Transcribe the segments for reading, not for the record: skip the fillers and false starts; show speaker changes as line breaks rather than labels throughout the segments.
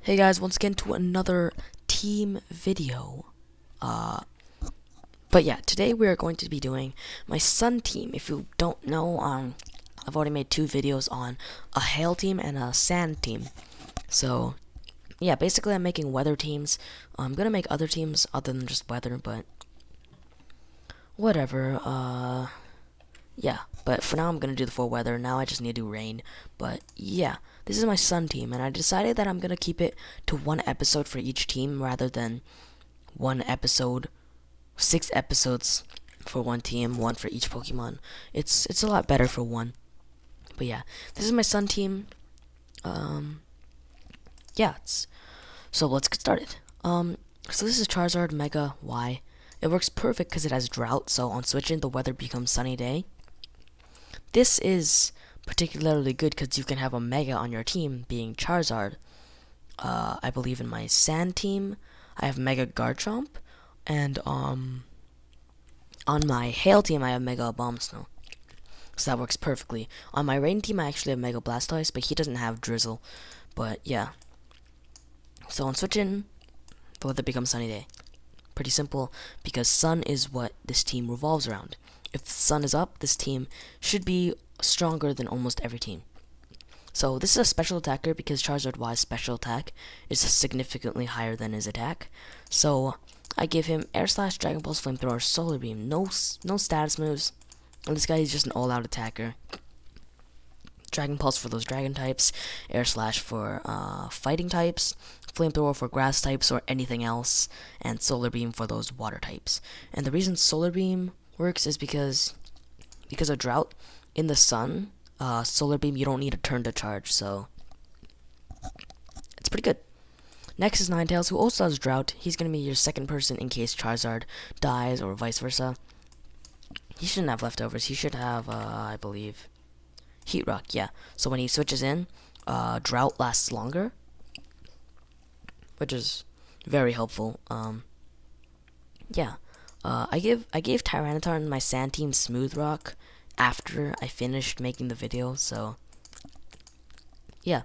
Hey guys, once again to another team video. Uh, but yeah, today we are going to be doing my sun team. If you don't know, I've already made two videos on a hail team and a sand team. So yeah, basically I'm making weather teams. I'm gonna make other teams other than just weather, but whatever. Yeah, but for now I'm gonna do the full weather. Now I just need to do rain. But yeah, this is my sun team, and I decided that I'm gonna keep it to one episode for each team rather than one episode, 6 episodes for one team, one for each Pokemon. It's a lot better for one. But yeah, this is my sun team. Um, yeah, so let's get started. So this is Charizard Mega Y. It works perfect because it has drought, so on switching the weather becomes sunny day. This is particularly good because you can have a Mega on your team being Charizard. I believe in my Sand team, I have Mega Garchomp, and on my Hail team, I have Mega Bombsnow. So that works perfectly. On my Rain team, I actually have Mega Blastoise, but he doesn't have Drizzle. But yeah. So on switching, the weather becomes sunny day. Pretty simple, because sun is what this team revolves around. If the sun is up, this team should be stronger than almost every team. So this is a special attacker because Charizard Y's special attack is significantly higher than his attack. So I give him Air Slash, Dragon Pulse, Flamethrower, Solar Beam, no status moves. And this guy is just an all-out attacker. Dragon Pulse for those dragon types, Air Slash for fighting types, Flamethrower for grass types or anything else, and Solar Beam for those water types. And the reason Solar Beam works is because of drought in the sun. Solar Beam, you don't need a turn to charge, so it's pretty good. Next is Ninetales, who also has Drought. He's going to be your second person in case Charizard dies or vice versa. He shouldn't have leftovers. He should have, I believe, Heat Rock, yeah. So when he switches in, Drought lasts longer, which is very helpful. Yeah. I gave Tyranitar my Sand Team Smooth Rock after I finished making the video, so yeah.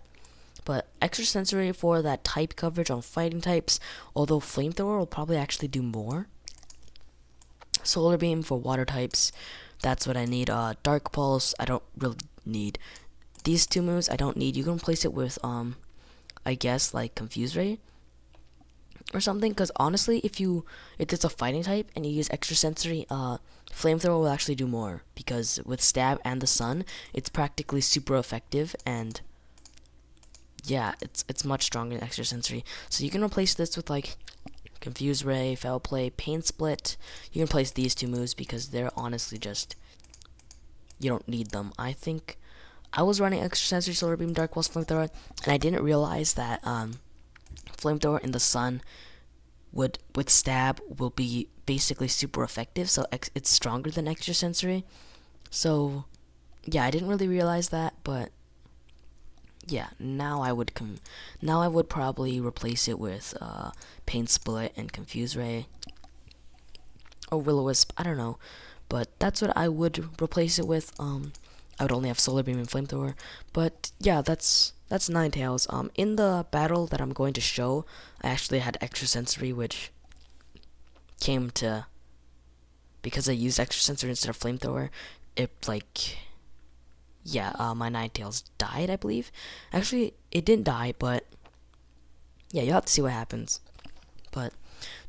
But extra sensory for that type coverage on fighting types, although Flamethrower will probably actually do more. Solar Beam for water types, that's what I need. Dark Pulse, I don't really need. These two moves, I don't need. You can replace it with, I guess, like Confuse Ray or something, because honestly, if it's a fighting type and you use extra sensory, Flamethrower will actually do more, because with Stab and the Sun, it's practically super effective, and yeah, it's much stronger than extra sensory. So you can replace this with like Confuse Ray, Foul Play, Pain Split. You can replace these two moves because they're honestly just, you don't need them. I think I was running extra sensory, Solar Beam, Dark Pulse, Flamethrower, and I didn't realize that Flamethrower in the sun with Stab will be basically super effective. So it's stronger than extra sensory. So yeah, I didn't really realize that, but yeah, now I would probably replace it with Pain Split and Confuse Ray or Will-O-Wisp. I don't know, but that's what I would replace it with. I would only have Solar Beam and Flamethrower, but yeah, that's Ninetales. In the battle that I'm going to show, I actually had extra sensory, which came to because I used extra sensory instead of Flamethrower. It like yeah, my Ninetales died, I believe. Actually, it didn't die, but yeah, you'll have to see what happens. But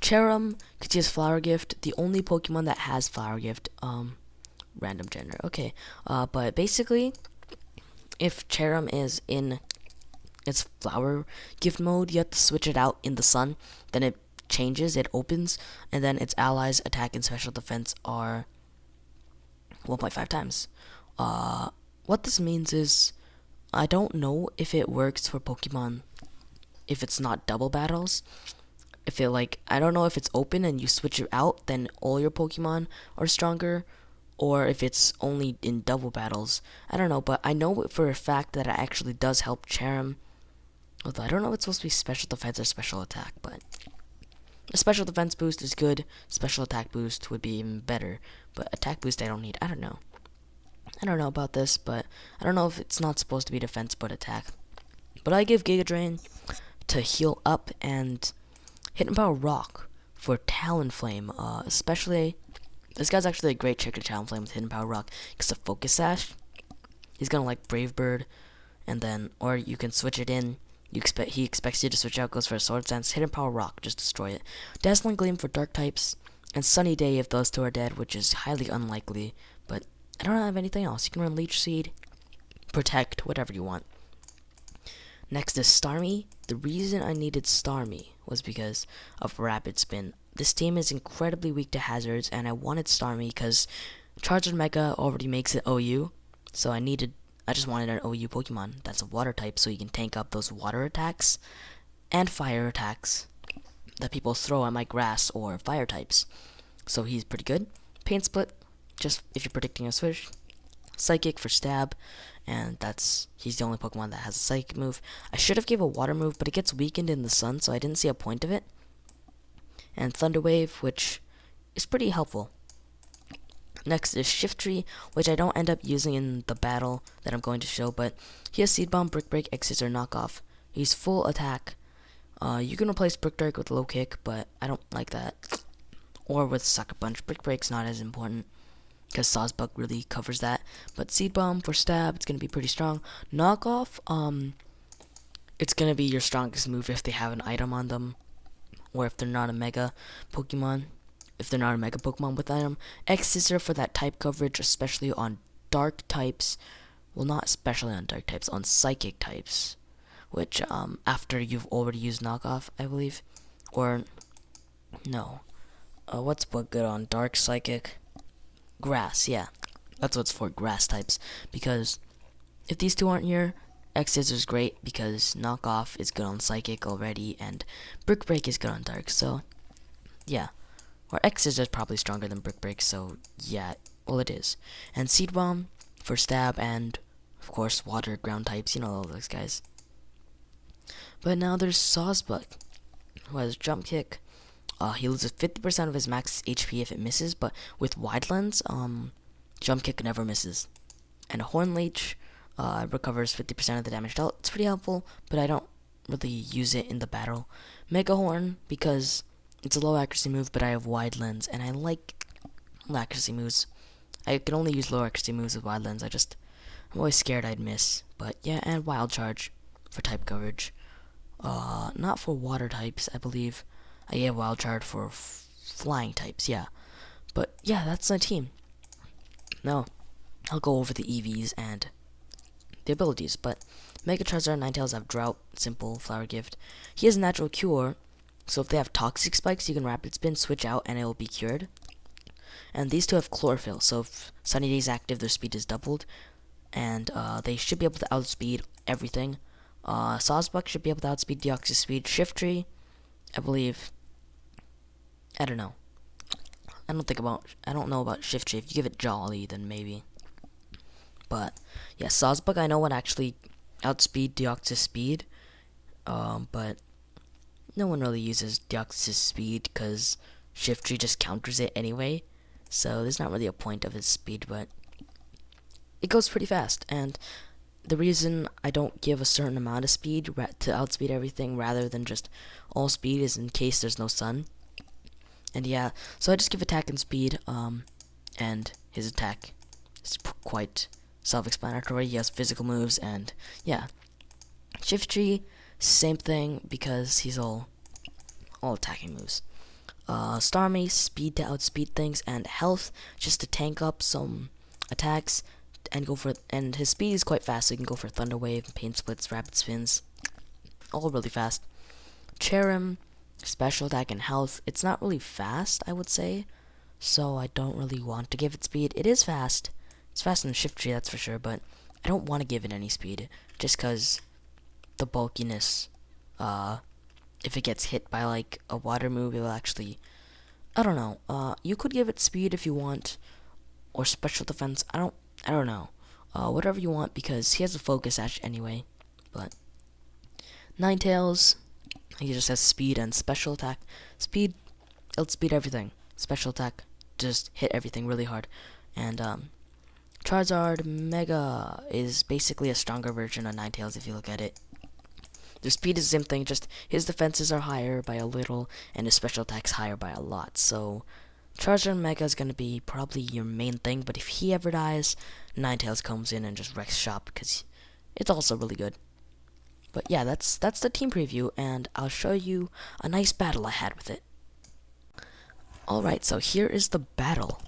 Cherum, because he has Flower Gift, the only Pokemon that has Flower Gift, random gender. Okay, but basically, if Cherum is in its Flower Gift mode, you have to switch it out in the sun. Then it changes, it opens, and then its allies' attack and special defense are 1.5 times. What this means is, I don't know if it works for Pokemon if it's not double battles. If it like, I don't know if it's open and you switch it out, then all your Pokemon are stronger, or if it's only in double battles. I don't know, but I know for a fact that it actually does help Cherum. Although I don't know if it's supposed to be special defense or special attack, but a special defense boost is good. Special attack boost would be even better, but attack boost I don't need. I don't know. I don't know about this, but I don't know if it's not supposed to be defense but attack. But I give Giga Drain to heal up, and Hidden Power Rock for Talonflame. Especially, this guy's actually a great trick to Talonflame with Hidden Power Rock because of Focus Sash. He's gonna like Brave Bird, and then, or you can switch it in. He expects you to switch out, goes for a Sword Dance, Hidden Power Rock, just destroy it. Dazzling Gleam for Dark types, and Sunny Day if those two are dead, which is highly unlikely, but I don't have anything else. You can run Leech Seed, Protect, whatever you want. Next is Starmie. The reason I needed Starmie was because of Rapid Spin. This team is incredibly weak to hazards, and I wanted Starmie because Charizard Mega already makes it OU, so I just wanted an OU Pokemon that's a water type so you can tank up those water attacks and fire attacks that people throw at my grass or fire types. So he's pretty good. Pain Split, just if you're predicting a switch. Psychic for Stab, and he's the only Pokemon that has a Psychic move. I should have gave a Water move, but it gets weakened in the sun, so I didn't see a point of it. And Thunder Wave, which is pretty helpful. Next is Shiftry, which I don't end up using in the battle that I'm going to show, but he has Seed Bomb, Brick Break, X Scissor, Knockoff. He's full attack. You can replace Brick Break with Low Kick, but I don't like that. Or with Sucker Punch. Brick Break's not as important because Sawsbuck really covers that. But Seed Bomb for Stab, it's going to be pretty strong. Knockoff, it's going to be your strongest move if they have an item on them, or if they're not a Mega Pokemon. If they're not a Mega Pokemon with item. X Scissor for that type coverage, especially on Dark types. Well, not especially on Dark types, on Psychic types. Which, after you've already used Knockoff, I believe. Or, no. What's good on Dark Psychic? Grass, yeah. That's what's for Grass types. Because if these two aren't here, X Scissor is great because Knockoff is good on Psychic already, and Brick Break is good on Dark, so, yeah. Or X Scissor is probably stronger than Brick Break, so, yeah, well, it is. And Seed Bomb for Stab, and, of course, Water, Ground types, you know all those guys. But now there's Sawsbuck, who has Jump Kick. He loses 50% of his max HP if it misses, but with Wide Lens, Jump Kick never misses. And Horn Leech recovers 50% of the damage dealt. It's pretty helpful, but I don't really use it in the battle. Mega Horn, because it's a low accuracy move, but I have Wide Lens, and I like low accuracy moves. I can only use low accuracy moves with Wide Lens. I'm always scared I'd miss. But yeah, and Wild Charge for type coverage. Not for water types, I believe. I have Wild Charge for flying types, yeah. But yeah, that's my team. Now, I'll go over the EVs and the abilities. But Mega Charizard and Ninetales have Drought, Simple, Flower Gift. He has Natural Cure, so if they have Toxic Spikes, you can Rapid Spin, switch out, and it will be cured. And these two have Chlorophyll, so if Sunny Day is active, their speed is doubled. And they should be able to outspeed everything. Sawsbuck should be able to outspeed Deoxys Speed. Shiftry, I believe. I don't know. I don't know about Shiftry. If you give it Jolly, then maybe. But yeah, Sawsbuck I know would actually outspeed Deoxys Speed. But no one really uses Deoxys Speed because Shiftry just counters it anyway. So there's not really a point of his speed, but it goes pretty fast. And the reason I don't give a certain amount of speed to outspeed everything rather than just all speed is in case there's no sun. And yeah, so I just give attack and speed, and his attack is quite self-explanatory. He has physical moves, and yeah. Shiftry, same thing, because he's all attacking moves. Starmie, speed to outspeed things, and health, just to tank up some attacks. And his speed is quite fast, so you can go for Thunder Wave, Pain Splits, Rapid Spins, all really fast. Cherim, special attack and health. It's not really fast, I would say, so I don't really want to give it speed. It is fast. It's faster than Shiftry, that's for sure, but I don't want to give it any speed, just because the bulkiness, if it gets hit by like a water move, it will actually, I don't know. You could give it speed if you want, or special defense. I don't know. Whatever you want, because he has a focus sash anyway. But Ninetales, he just has speed and special attack. Speed, outspeed everything. Special attack, just hit everything really hard. And Charizard Mega is basically a stronger version of Ninetales if you look at it. Their speed is the same thing, just his defenses are higher by a little, and his special attacks higher by a lot. So Charizard and Mega is going to be probably your main thing, but if he ever dies, Ninetales comes in and just wrecks shop, because it's also really good. But yeah, that's the team preview, and I'll show you a nice battle I had with it. Alright, so here is the battle.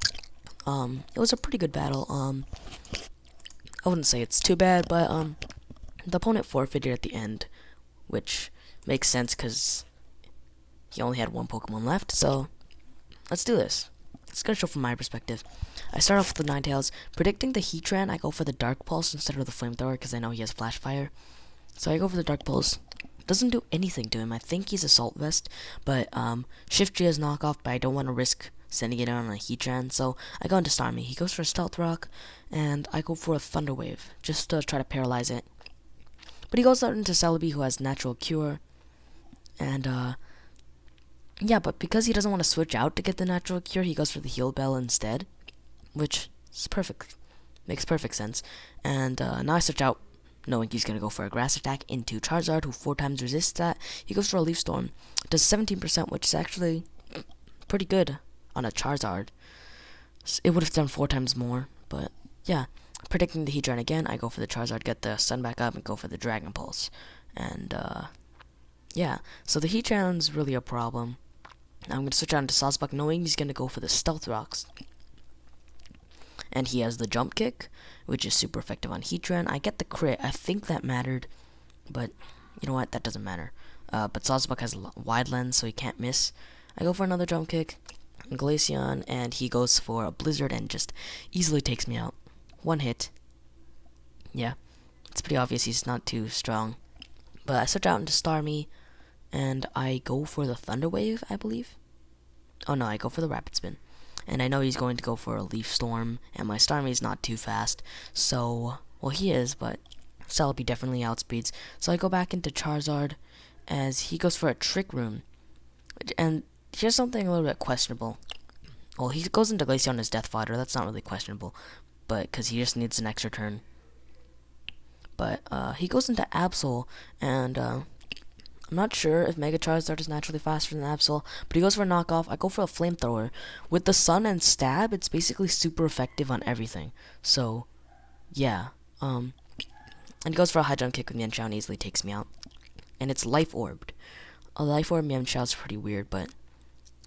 It was a pretty good battle. I wouldn't say it's too bad, but the opponent forfeited at the end, which makes sense because he only had one Pokemon left. So let's do this. It's gonna show from my perspective. I start off with the Ninetales. Predicting the Heatran, I go for the Dark Pulse instead of the Flamethrower because I know he has Flash Fire. So I go for the Dark Pulse. Doesn't do anything to him. I think he's Assault Vest, but Shift G is knockoff, but I don't want to risk sending it on a Heatran, so I go into Starmie. He goes for a Stealth Rock, and I go for a Thunder Wave, just to try to paralyze it. But he goes out into Celebi, who has Natural Cure, and yeah, but because he doesn't want to switch out to get the Natural Cure, he goes for the Heal Bell instead, which is perfect. Makes perfect sense. And now I switch out, knowing he's going to go for a Grass Attack into Charizard, who 4 times resists that. He goes for a Leaf Storm. Does 17%, which is actually pretty good on a Charizard. It would have done 4 times more, but yeah. Predicting the Heatran again, I go for the Charizard, get the Sun back up, and go for the Dragon Pulse. And yeah, so the Heatran's really a problem. Now I'm going to switch on to Sawsbuck, knowing he's going to go for the Stealth Rocks. And he has the Jump Kick, which is super effective on Heatran. I get the crit. I think that mattered, but you know what? That doesn't matter. But Sawsbuck has wide lens, so he can't miss. I go for another Jump Kick, Glaceon, and he goes for a Blizzard and just easily takes me out. 1 hit. Yeah, it's pretty obvious he's not too strong. But I switch out into Starmie, and I go for the Thunder Wave, I believe. Oh no, I go for the Rapid Spin. And I know he's going to go for a Leaf Storm, and my Starmie's not too fast, so, well, he is, but Celebi definitely outspeeds. So I go back into Charizard, as he goes for a Trick Room. And here's something a little bit questionable. Well, he goes into Glaceon as Death Fodder, that's not really questionable, but because he just needs an extra turn. But he goes into Absol, and I'm not sure if Mega Charizard is naturally faster than Absol, but he goes for a knockoff. I go for a Flamethrower. With the Sun and Stab, it's basically super effective on everything. So, yeah. And he goes for a high jump kick with Mienshao and easily takes me out. And it's Life Orbed. A Life Orb Mienshao is pretty weird, but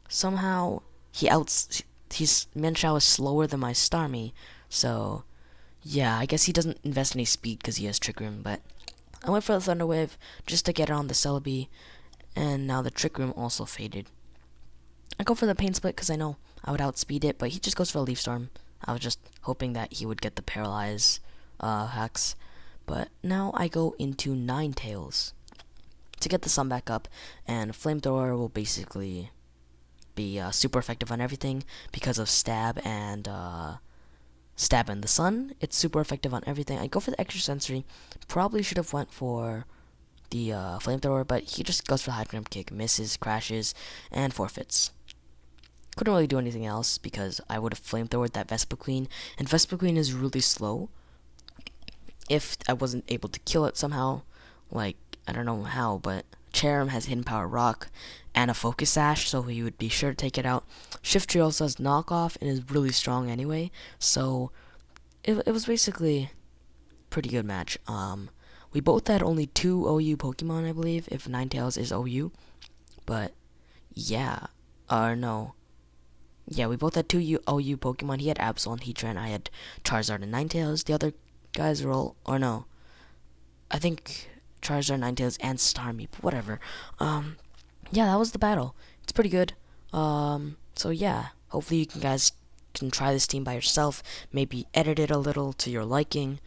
somehow Mienshao is slower than my Starmie. So, yeah, I guess he doesn't invest any speed because he has Trick Room, but I went for the Thunder Wave just to get it on the Celebi, and now the Trick Room also faded. I go for the Pain Split because I know I would outspeed it, but he just goes for a Leaf Storm. I was just hoping that he would get the Paralyze hacks. But now I go into Ninetales to get the Sun back up, and Flamethrower will basically be super effective on everything because of Stab and the Sun. It's super effective on everything. I go for the Extra Sensory. Probably should have went for the Flamethrower, but he just goes for the High Jump Kick, misses, crashes, and forfeits. Couldn't really do anything else because I would have Flamethrowered that Vespiquen, and Vespiquen is really slow. If I wasn't able to kill it somehow, like, I don't know how, but Cherrim has Hidden Power Rock and a Focus Sash, so he would be sure to take it out. Shiftry also has Knockoff and is really strong anyway, so it was basically a pretty good match. We both had only 2 OU Pokemon, I believe, if Ninetales is OU, but yeah, no. Yeah, we both had 2 OU Pokemon. He had Absol and Heatran, I had Charizard and Ninetales. The other guys are all, or no, I think Charizard, Ninetales, and Starmie, but whatever. Yeah, that was the battle. It's pretty good. So yeah, hopefully you guys can try this team by yourself, maybe edit it a little to your liking.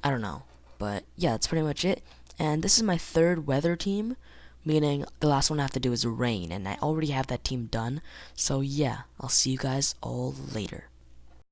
I don't know, but yeah, that's pretty much it. And this is my 3rd weather team, meaning the last one I have to do is rain, and I already have that team done. So yeah, I'll see you guys all later.